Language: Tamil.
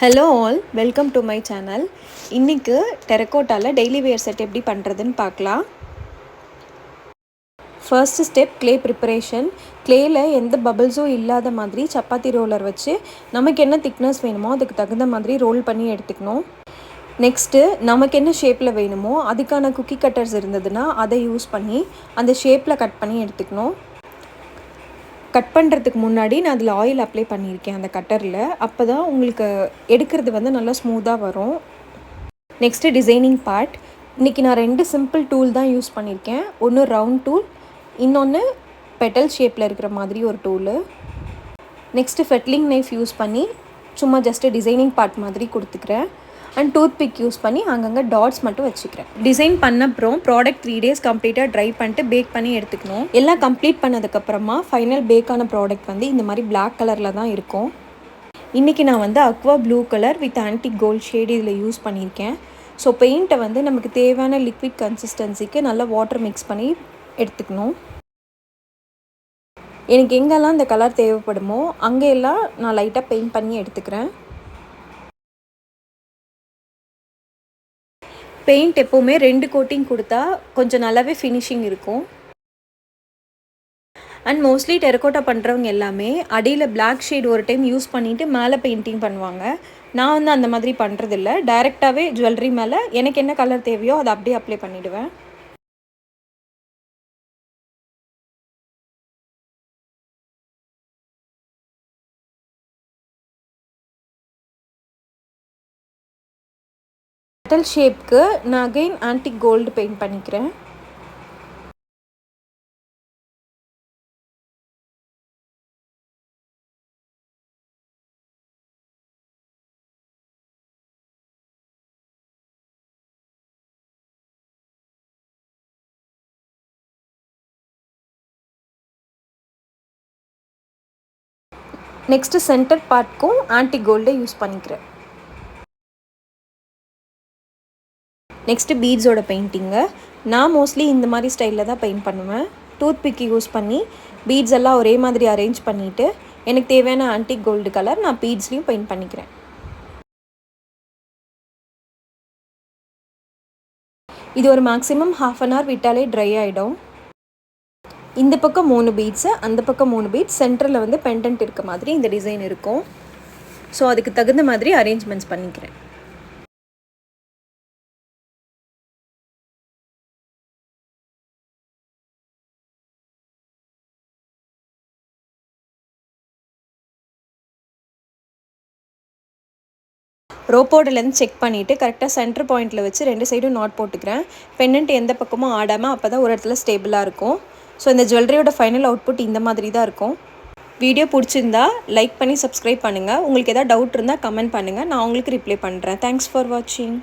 Hello all, welcome to my channel. இன்றைக்கு டெரக்கோட்டாவில் டெய்லி வேர் செட் எப்படி பண்ணுறதுன்னு பார்க்கலாம். First step clay preparation. க்ளேயில் எந்த பபிள்ஸும் இல்லாத மாதிரி சப்பாத்தி ரோலர் வச்சு நமக்கு என்ன திக்னஸ் வேணுமோ அதுக்கு தகுந்த மாதிரி ரோல் பண்ணி எடுத்துக்கணும். நெக்ஸ்ட்டு நமக்கு என்ன ஷேப்பில் வேணுமோ அதுக்கான குக்கி கட்டர்ஸ் இருந்ததுன்னா அதை யூஸ் பண்ணி அந்த ஷேப்பில் கட் பண்ணி எடுத்துக்கணும். கட் பண்ணுறதுக்கு முன்னாடி நான் அதில் ஆயில் அப்ளை பண்ணியிருக்கேன் அந்த கட்டரில். அப்போ தான் உங்களுக்கு எடுக்கிறது வந்து நல்லா ஸ்மூத்தாக வரும். Next designing part. இன்றைக்கி நான் 2 சிம்பிள் டூல் தான் யூஸ் பண்ணியிருக்கேன். ஒன்று ரவுண்ட் டூல், இன்னொன்று பெட்டல் ஷேப்பில் இருக்கிற மாதிரி ஒரு டூலு. நெக்ஸ்ட்டு ஃபெட்லிங் நைஃப் யூஸ் பண்ணி சும்மா ஜஸ்ட்டு டிசைனிங் பார்ட் மாதிரி கொடுத்துக்கிறேன். அண்ட் டூத் பிக் யூஸ் பண்ணி அங்கங்கே டாட்ஸ் மட்டும் வச்சுக்கிறேன். டிசைன் பண்ண அப்புறம் ப்ராடக்ட் 3 days கம்ப்ளீட்டாக ட்ரை பண்ணிட்டு பேக் பண்ணி எடுத்துக்கணும். எல்லாம் கம்ப்ளீட் பண்ணதுக்கப்புறமா ஃபைனல் பேக்கான ப்ராடக்ட் வந்து இந்த மாதிரி பிளாக் கலரில் தான் இருக்கும். இன்றைக்கி நான் வந்து aqua blue colour with antique gold shade இதில் யூஸ் பண்ணியிருக்கேன். ஸோ பெயிண்ட்டை வந்து நமக்கு தேவையான லிக்விட் கன்சிஸ்டன்சிக்கு நல்லா வாட்டர் மிக்ஸ் பண்ணி எடுத்துக்கணும். எனக்கு எங்கெல்லாம் இந்த கலர் தேவைப்படுமோ அங்கெல்லாம் நான் லைட்டாக பெயிண்ட் பண்ணி எடுத்துக்கிறேன். பெயிண்ட் எப்போவுமே 2 கோட்டிங் கொடுத்தா கொஞ்சம் நல்லாவே ஃபினிஷிங் இருக்கும். அண்ட் மோஸ்ட்லி டெரக்கோட்டா பண்ணுறவங்க எல்லாமே அடியில் பிளாக் ஷேட் ஒரு டைம் யூஸ் பண்ணிவிட்டு மேலே பெயிண்டிங் பண்ணுவாங்க. நான் வந்து அந்த மாதிரி பண்ணுறதில்ல. டைரெக்டாகவே ஜுவல்லரி மேலே எனக்கு என்ன கலர் தேவையோ அதை அப்படியே அப்ளை பண்ணிவிடுவேன். பெட்டல் ஷேப்க்கு நான் அகைன் ஆன்டிக் கோல்டு பெயிண்ட் பண்ணிக்கிறேன். நெக்ஸ்ட்டு சென்டர் பார்ட்க்கும் ஆன்டிக் கோல்டை யூஸ் பண்ணிக்கிறேன். நெக்ஸ்ட்டு பீட்ஸோட பெயிண்டிங்கு. நான் மோஸ்ட்லி இந்த மாதிரி ஸ்டைலில் தான் பெயிண்ட் பண்ணுவேன். டூத் பிக் யூஸ் பண்ணி பீட்ஸ் எல்லாம் ஒரே மாதிரி அரேஞ்ச் பண்ணிவிட்டு எனக்கு தேவையான ஆன்டிக் கோல்டு கலர் நான் பீட்ஸ்லேயும் பெயிண்ட் பண்ணிக்கிறேன். இது ஒரு மேக்ஸிமம் 1/2 hour விட்டாலே ட்ரை ஆகிடும். இந்த பக்கம் 3 பீட்ஸு, அந்த பக்கம் 3 பீட்ஸ், சென்டரில் வந்து பெண்டன்ட் இருக்க மாதிரி இந்த டிசைன் இருக்கும். ஸோ அதுக்கு தகுந்த மாதிரி அரேஞ்ச்மெண்ட்ஸ் பண்ணிக்கிறேன். ரோப்போட லென்த் செக் பண்ணிவிட்டு கரெக்டாக சென்டர் பாயிண்ட்டில் வச்சு 2 சைடும் நாட் போட்டுக்கிறேன். பெண்டன்ட் எந்த பக்கமும் ஆடாமல், அப்போ தான் ஒரு இடத்துல ஸ்டேபிளாக இருக்கும். ஸோ இந்த ஜுவல்லரியோட ஃபைனல் அவுட்புட் இந்த மாதிரி தான் இருக்கும். வீடியோ பிடிச்சிருந்தா லைக் பண்ணி சப்ஸ்கிரைப் பண்ணுங்கள். உங்களுக்கு எதாவது டவுட் இருந்தால் கமெண்ட் பண்ணுங்கள், நான் உங்களுக்கு ரிப்ளை பண்ணுறேன். தேங்க்ஸ் ஃபார் வாட்சிங்.